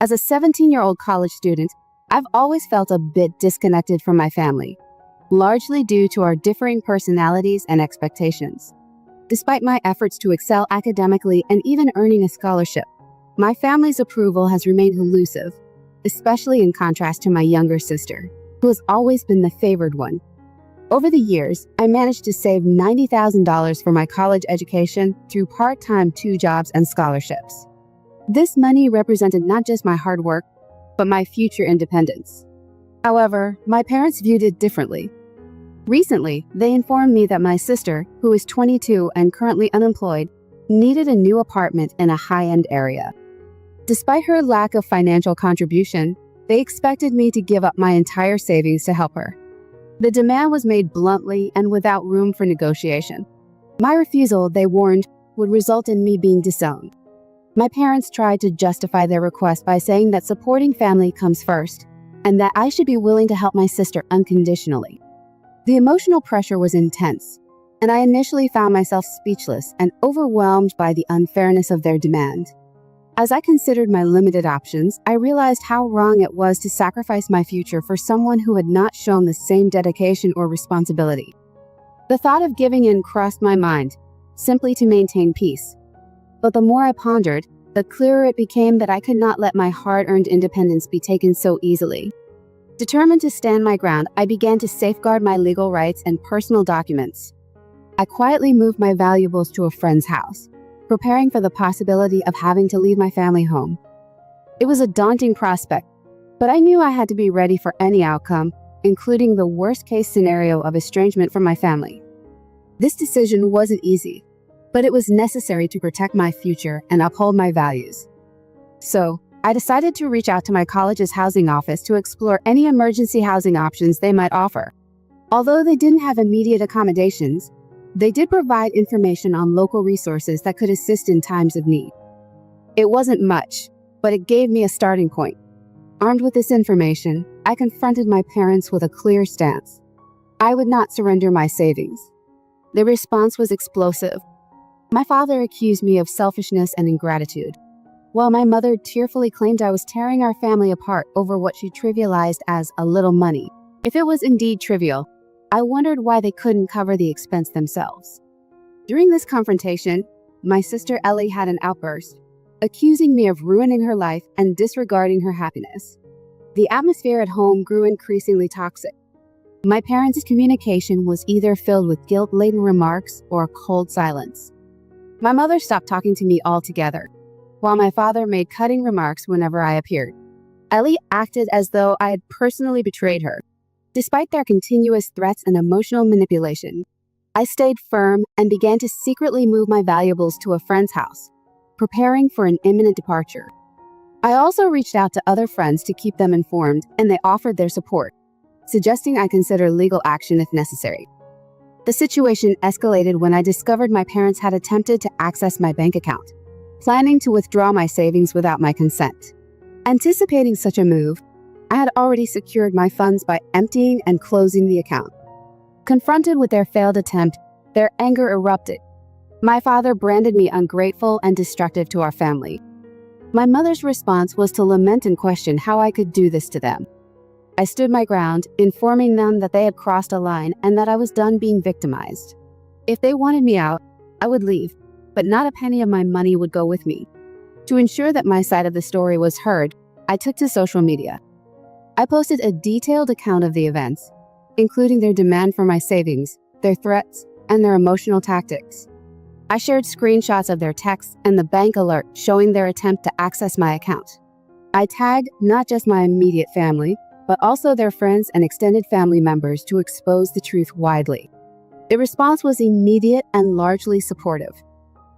As a 17-year-old college student, I've always felt a bit disconnected from my family, largely due to our differing personalities and expectations. Despite my efforts to excel academically and even earning a scholarship, my family's approval has remained elusive, especially in contrast to my younger sister, who has always been the favored one. Over the years, I managed to save $90,000 for my college education through part-time 2 jobs and scholarships. This money represented not just my hard work, but my future independence. However, my parents viewed it differently. Recently, they informed me that my sister, who is 22 and currently unemployed, needed a new apartment in a high-end area. Despite her lack of financial contribution, they expected me to give up my entire savings to help her. The demand was made bluntly and without room for negotiation. My refusal, they warned, would result in me being disowned. My parents tried to justify their request by saying that supporting family comes first, and that I should be willing to help my sister unconditionally. The emotional pressure was intense, and I initially found myself speechless and overwhelmed by the unfairness of their demand. As I considered my limited options, I realized how wrong it was to sacrifice my future for someone who had not shown the same dedication or responsibility. The thought of giving in crossed my mind, simply to maintain peace. But the more I pondered, the clearer it became that I could not let my hard-earned independence be taken so easily. Determined to stand my ground, I began to safeguard my legal rights and personal documents. I quietly moved my valuables to a friend's house, preparing for the possibility of having to leave my family home. It was a daunting prospect, but I knew I had to be ready for any outcome, including the worst-case scenario of estrangement from my family. This decision wasn't easy, but it was necessary to protect my future and uphold my values. So, I decided to reach out to my college's housing office to explore any emergency housing options they might offer. Although they didn't have immediate accommodations, they did provide information on local resources that could assist in times of need. It wasn't much, but it gave me a starting point. Armed with this information, I confronted my parents with a clear stance. I would not surrender my savings. Their response was explosive. My father accused me of selfishness and ingratitude, while my mother tearfully claimed I was tearing our family apart over what she trivialized as a little money. If it was indeed trivial, I wondered why they couldn't cover the expense themselves. During this confrontation, my sister Ellie had an outburst, accusing me of ruining her life and disregarding her happiness. The atmosphere at home grew increasingly toxic. My parents' communication was either filled with guilt-laden remarks or cold silence. My mother stopped talking to me altogether, while my father made cutting remarks whenever I appeared. Ellie acted as though I had personally betrayed her. Despite their continuous threats and emotional manipulation, I stayed firm and began to secretly move my valuables to a friend's house, preparing for an imminent departure. I also reached out to other friends to keep them informed, and they offered their support, suggesting I consider legal action if necessary. The situation escalated when I discovered my parents had attempted to access my bank account, planning to withdraw my savings without my consent. Anticipating such a move, I had already secured my funds by emptying and closing the account. Confronted with their failed attempt, their anger erupted. My father branded me ungrateful and destructive to our family. My mother's response was to lament and question how I could do this to them. I stood my ground, informing them that they had crossed a line and that I was done being victimized. If they wanted me out, I would leave, but not a penny of my money would go with me. To ensure that my side of the story was heard, I took to social media. I posted a detailed account of the events, including their demand for my savings, their threats, and their emotional tactics. I shared screenshots of their texts and the bank alert showing their attempt to access my account. I tagged not just my immediate family, but also their friends and extended family members to expose the truth widely. The response was immediate and largely supportive.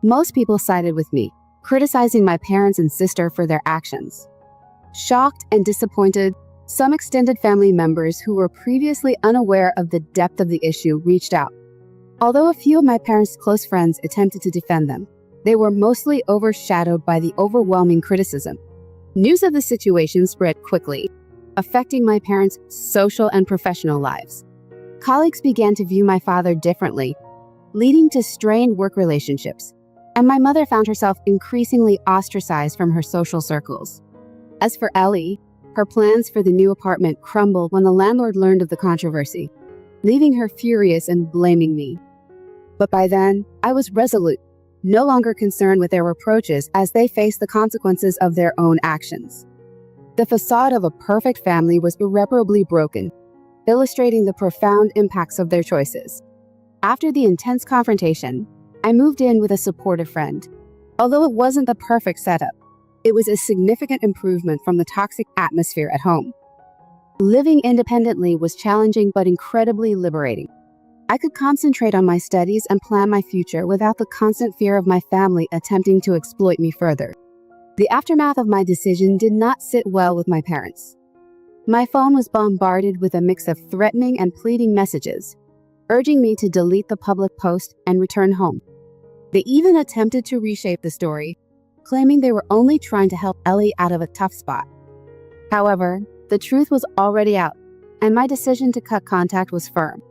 Most people sided with me, criticizing my parents and sister for their actions. Shocked and disappointed, some extended family members who were previously unaware of the depth of the issue reached out. Although a few of my parents' close friends attempted to defend them, they were mostly overshadowed by the overwhelming criticism. News of the situation spread quickly, affecting my parents' social and professional lives. Colleagues began to view my father differently, leading to strained work relationships, and my mother found herself increasingly ostracized from her social circles. As for Ellie, her plans for the new apartment crumbled when the landlord learned of the controversy, leaving her furious and blaming me. But by then, I was resolute, no longer concerned with their reproaches as they faced the consequences of their own actions. The facade of a perfect family was irreparably broken, illustrating the profound impacts of their choices. After the intense confrontation, I moved in with a supportive friend. Although it wasn't the perfect setup, it was a significant improvement from the toxic atmosphere at home. Living independently was challenging but incredibly liberating. I could concentrate on my studies and plan my future without the constant fear of my family attempting to exploit me further. The aftermath of my decision did not sit well with my parents. My phone was bombarded with a mix of threatening and pleading messages, urging me to delete the public post and return home. They even attempted to reshape the story, claiming they were only trying to help Ellie out of a tough spot. However, the truth was already out, and my decision to cut contact was firm.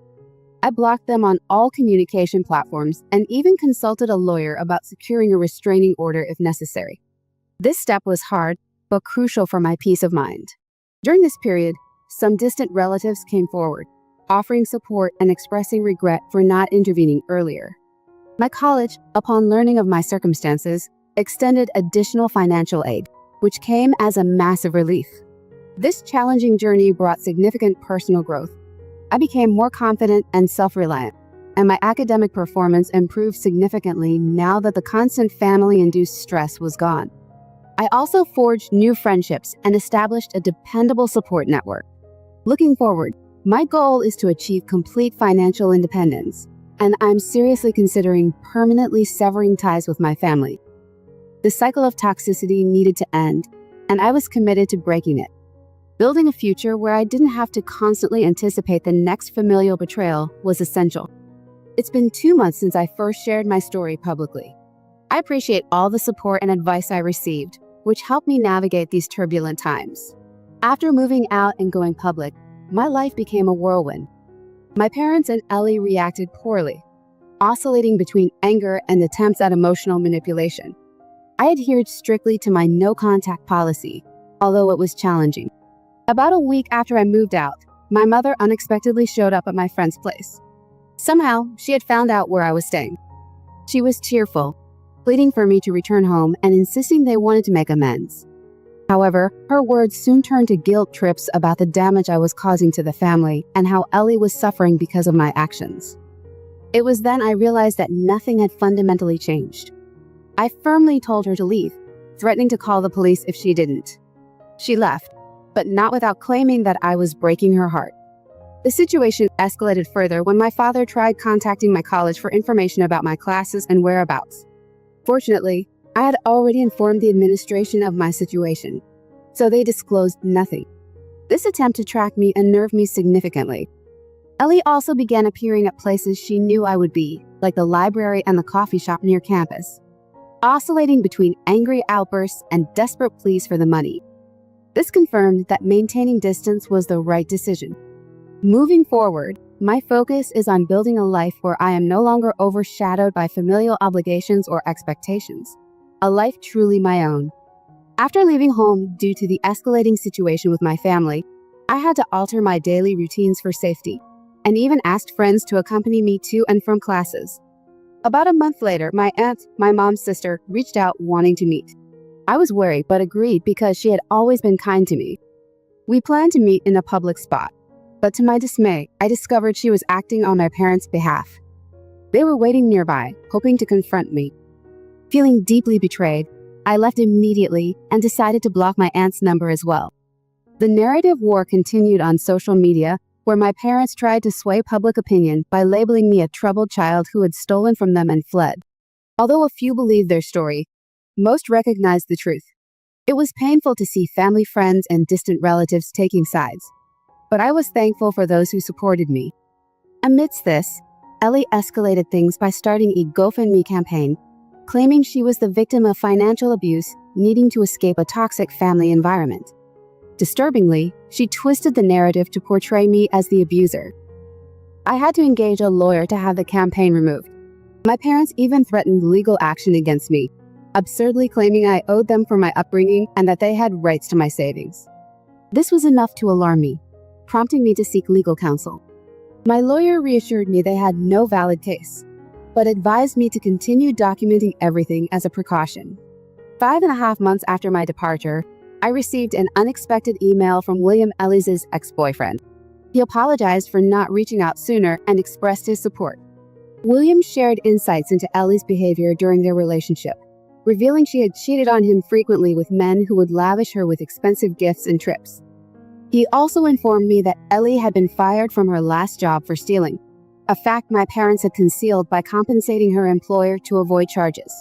I blocked them on all communication platforms and even consulted a lawyer about securing a restraining order if necessary. This step was hard, but crucial for my peace of mind. During this period, some distant relatives came forward, offering support and expressing regret for not intervening earlier. My college, upon learning of my circumstances, extended additional financial aid, which came as a massive relief. This challenging journey brought significant personal growth. I became more confident and self-reliant, and my academic performance improved significantly now that the constant family-induced stress was gone. I also forged new friendships and established a dependable support network. Looking forward, my goal is to achieve complete financial independence, and I'm seriously considering permanently severing ties with my family. The cycle of toxicity needed to end, and I was committed to breaking it. Building a future where I didn't have to constantly anticipate the next familial betrayal was essential. It's been 2 months since I first shared my story publicly. I appreciate all the support and advice I received, which helped me navigate these turbulent times. After moving out and going public, my life became a whirlwind. My parents and Ellie reacted poorly, oscillating between anger and attempts at emotional manipulation. I adhered strictly to my no-contact policy, although it was challenging. About a week after I moved out, my mother unexpectedly showed up at my friend's place. Somehow, she had found out where I was staying. She was tearful, pleading for me to return home and insisting they wanted to make amends. However, her words soon turned to guilt trips about the damage I was causing to the family and how Ellie was suffering because of my actions. It was then I realized that nothing had fundamentally changed. I firmly told her to leave, threatening to call the police if she didn't. She left, but not without claiming that I was breaking her heart. The situation escalated further when my father tried contacting my college for information about my classes and whereabouts. Fortunately, I had already informed the administration of my situation, so they disclosed nothing. This attempt to track me unnerved me significantly. Ellie also began appearing at places she knew I would be, like the library and the coffee shop near campus, oscillating between angry outbursts and desperate pleas for the money. This confirmed that maintaining distance was the right decision. Moving forward, my focus is on building a life where I am no longer overshadowed by familial obligations or expectations. A life truly my own. After leaving home due to the escalating situation with my family, I had to alter my daily routines for safety, and even asked friends to accompany me to and from classes. About a month later, my aunt, my mom's sister, reached out wanting to meet. I was wary but agreed because she had always been kind to me. We planned to meet in a public spot, but to my dismay, I discovered she was acting on my parents' behalf. They were waiting nearby, hoping to confront me. Feeling deeply betrayed, I left immediately and decided to block my aunt's number as well. The narrative war continued on social media, where my parents tried to sway public opinion by labeling me a troubled child who had stolen from them and fled. Although a few believed their story, most recognized the truth. It was painful to see family friends and distant relatives taking sides, but I was thankful for those who supported me. Amidst this, Ellie escalated things by starting a GoFundMe campaign, claiming she was the victim of financial abuse, needing to escape a toxic family environment. Disturbingly, she twisted the narrative to portray me as the abuser. I had to engage a lawyer to have the campaign removed. My parents even threatened legal action against me, absurdly claiming I owed them for my upbringing and that they had rights to my savings. This was enough to alarm me, prompting me to seek legal counsel. My lawyer reassured me they had no valid case, but advised me to continue documenting everything as a precaution. 5.5 months after my departure, I received an unexpected email from William Ellie's ex-boyfriend. He apologized for not reaching out sooner and expressed his support. William shared insights into Ellie's behavior during their relationship, revealing she had cheated on him frequently with men who would lavish her with expensive gifts and trips. He also informed me that Ellie had been fired from her last job for stealing, a fact my parents had concealed by compensating her employer to avoid charges.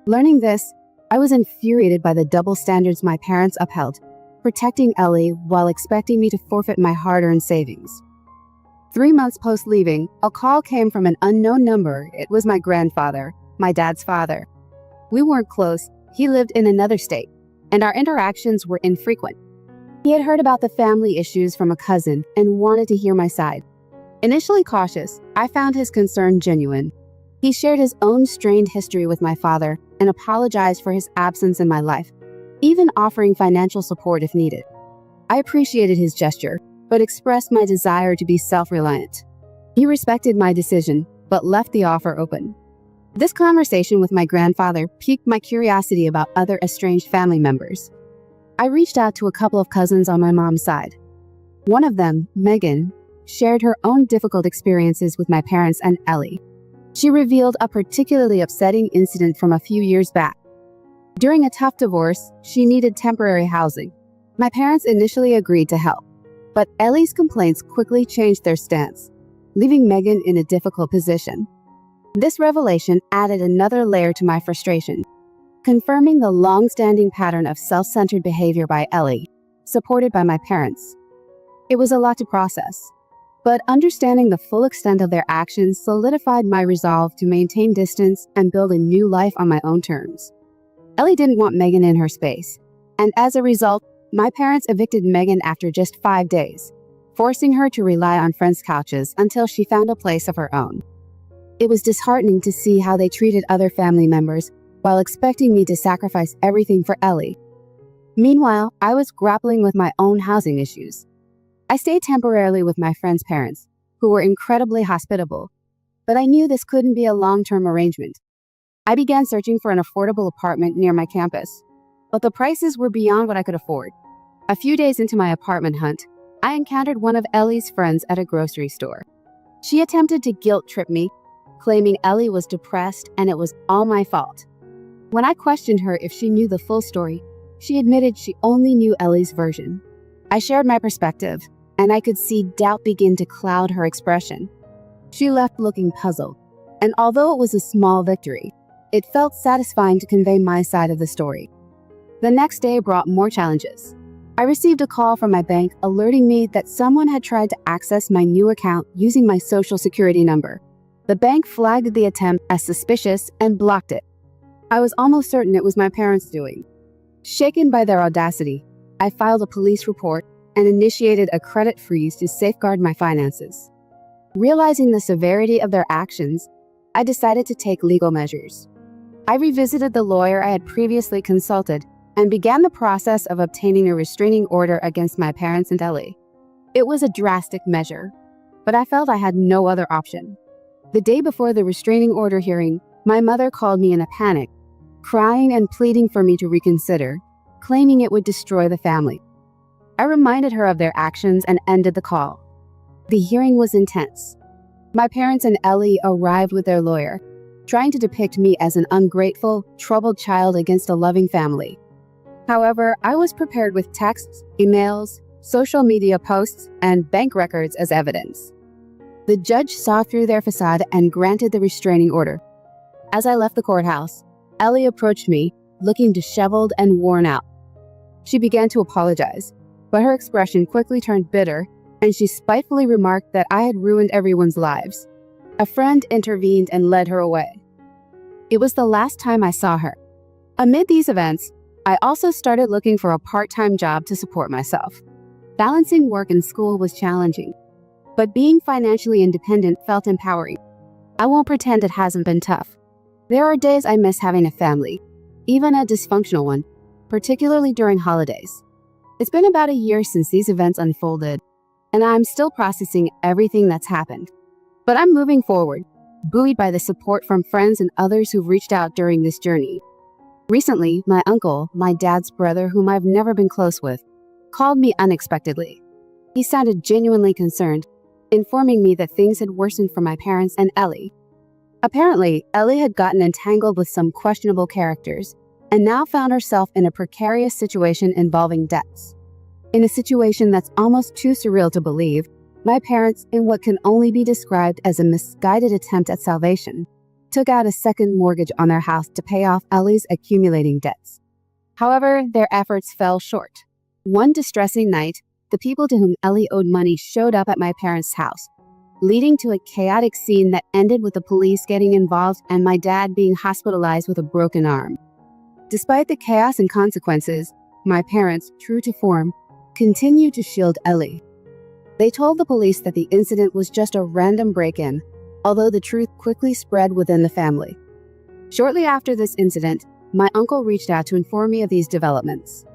Learning this, I was infuriated by the double standards my parents upheld, protecting Ellie while expecting me to forfeit my hard-earned savings. 3 months post-leaving, a call came from an unknown number. It was my grandfather, my dad's father. We weren't close, he lived in another state, and our interactions were infrequent. He had heard about the family issues from a cousin and wanted to hear my side. Initially cautious, I found his concern genuine. He shared his own strained history with my father and apologized for his absence in my life, even offering financial support if needed. I appreciated his gesture, but expressed my desire to be self-reliant. He respected my decision, but left the offer open. This conversation with my grandfather piqued my curiosity about other estranged family members. I reached out to a couple of cousins on my mom's side. One of them, Megan, shared her own difficult experiences with my parents and Ellie. She revealed a particularly upsetting incident from a few years back. During a tough divorce, she needed temporary housing. My parents initially agreed to help, but Ellie's complaints quickly changed their stance, leaving Megan in a difficult position. This revelation added another layer to my frustration, confirming the long-standing pattern of self-centered behavior by Ellie, supported by my parents. It was a lot to process, but understanding the full extent of their actions solidified my resolve to maintain distance and build a new life on my own terms. Ellie didn't want Megan in her space, and as a result, my parents evicted Megan after just 5 days, forcing her to rely on friends' couches until she found a place of her own. It was disheartening to see how they treated other family members while expecting me to sacrifice everything for Ellie. Meanwhile, I was grappling with my own housing issues. I stayed temporarily with my friend's parents, who were incredibly hospitable, but I knew this couldn't be a long-term arrangement. I began searching for an affordable apartment near my campus, but the prices were beyond what I could afford. A few days into my apartment hunt, I encountered one of Ellie's friends at a grocery store. She attempted to guilt-trip me, claiming Ellie was depressed and it was all my fault. When I questioned her if she knew the full story, she admitted she only knew Ellie's version. I shared my perspective, and I could see doubt begin to cloud her expression. She left looking puzzled, and although it was a small victory, it felt satisfying to convey my side of the story. The next day brought more challenges. I received a call from my bank alerting me that someone had tried to access my new account using my social security number. The bank flagged the attempt as suspicious and blocked it. I was almost certain it was my parents' doing. Shaken by their audacity, I filed a police report and initiated a credit freeze to safeguard my finances. Realizing the severity of their actions, I decided to take legal measures. I revisited the lawyer I had previously consulted and began the process of obtaining a restraining order against my parents and Ellie. It was a drastic measure, but I felt I had no other option. The day before the restraining order hearing, my mother called me in a panic, crying and pleading for me to reconsider, claiming it would destroy the family. I reminded her of their actions and ended the call. The hearing was intense. My parents and Ellie arrived with their lawyer, trying to depict me as an ungrateful, troubled child against a loving family. However, I was prepared with texts, emails, social media posts, and bank records as evidence. The judge saw through their facade and granted the restraining order. As I left the courthouse, Ellie approached me, looking disheveled and worn out. She began to apologize, but her expression quickly turned bitter, and she spitefully remarked that I had ruined everyone's lives. A friend intervened and led her away. It was the last time I saw her. Amid these events, I also started looking for a part-time job to support myself. Balancing work and school was challenging, but being financially independent felt empowering. I won't pretend it hasn't been tough. There are days I miss having a family, even a dysfunctional one, particularly during holidays. It's been about a year since these events unfolded, and I'm still processing everything that's happened. But I'm moving forward, buoyed by the support from friends and others who've reached out during this journey. Recently, my uncle, my dad's brother, whom I've never been close with, called me unexpectedly. He sounded genuinely concerned, informing me that things had worsened for my parents and Ellie. Apparently, Ellie had gotten entangled with some questionable characters and now found herself in a precarious situation involving debts. In a situation that's almost too surreal to believe, my parents, in what can only be described as a misguided attempt at salvation, took out a second mortgage on their house to pay off Ellie's accumulating debts. However, their efforts fell short. One distressing night, the people to whom Ellie owed money showed up at my parents' house, leading to a chaotic scene that ended with the police getting involved and my dad being hospitalized with a broken arm. Despite the chaos and consequences, my parents, true to form, continued to shield Ellie. They told the police that the incident was just a random break-in, although the truth quickly spread within the family. Shortly after this incident, my uncle reached out to inform me of these developments.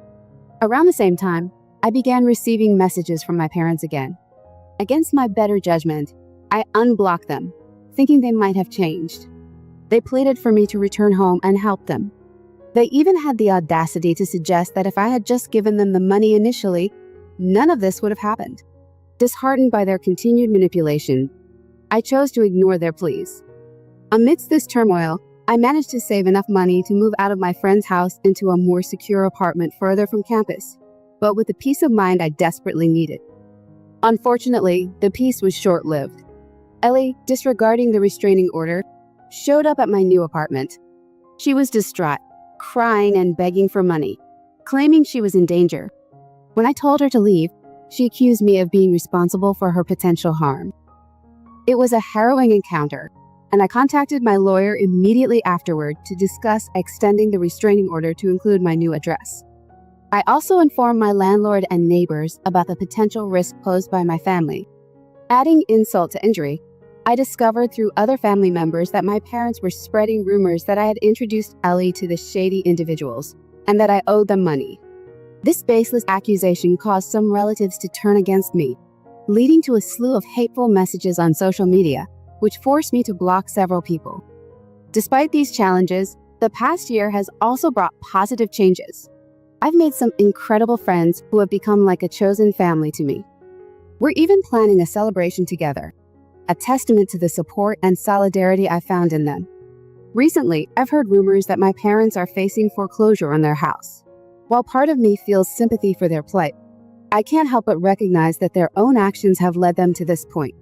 Around the same time, I began receiving messages from my parents again. Against my better judgment, I unblocked them, thinking they might have changed. They pleaded for me to return home and help them. They even had the audacity to suggest that if I had just given them the money initially, none of this would have happened. Disheartened by their continued manipulation, I chose to ignore their pleas. Amidst this turmoil, I managed to save enough money to move out of my friend's house into a more secure apartment further from campus, but with the peace of mind I desperately needed. Unfortunately, the peace was short-lived. Ellie, disregarding the restraining order, showed up at my new apartment. She was distraught, crying and begging for money, claiming she was in danger. When I told her to leave, she accused me of being responsible for her potential harm. It was a harrowing encounter, and I contacted my lawyer immediately afterward to discuss extending the restraining order to include my new address. I also informed my landlord and neighbors about the potential risk posed by my family. Adding insult to injury, I discovered through other family members that my parents were spreading rumors that I had introduced Ellie to the shady individuals and that I owed them money. This baseless accusation caused some relatives to turn against me, leading to a slew of hateful messages on social media, which forced me to block several people. Despite these challenges, the past year has also brought positive changes. I've made some incredible friends who have become like a chosen family to me. We're even planning a celebration together, a testament to the support and solidarity I found in them. Recently, I've heard rumors that my parents are facing foreclosure on their house. While part of me feels sympathy for their plight, I can't help but recognize that their own actions have led them to this point.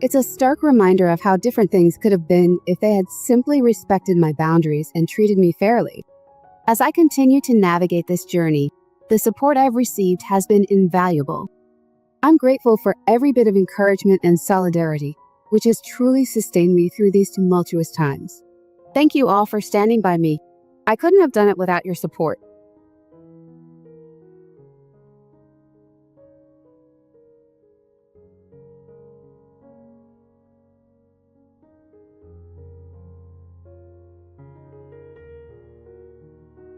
It's a stark reminder of how different things could have been if they had simply respected my boundaries and treated me fairly. As I continue to navigate this journey, the support I've received has been invaluable. I'm grateful for every bit of encouragement and solidarity, which has truly sustained me through these tumultuous times. Thank you all for standing by me. I couldn't have done it without your support.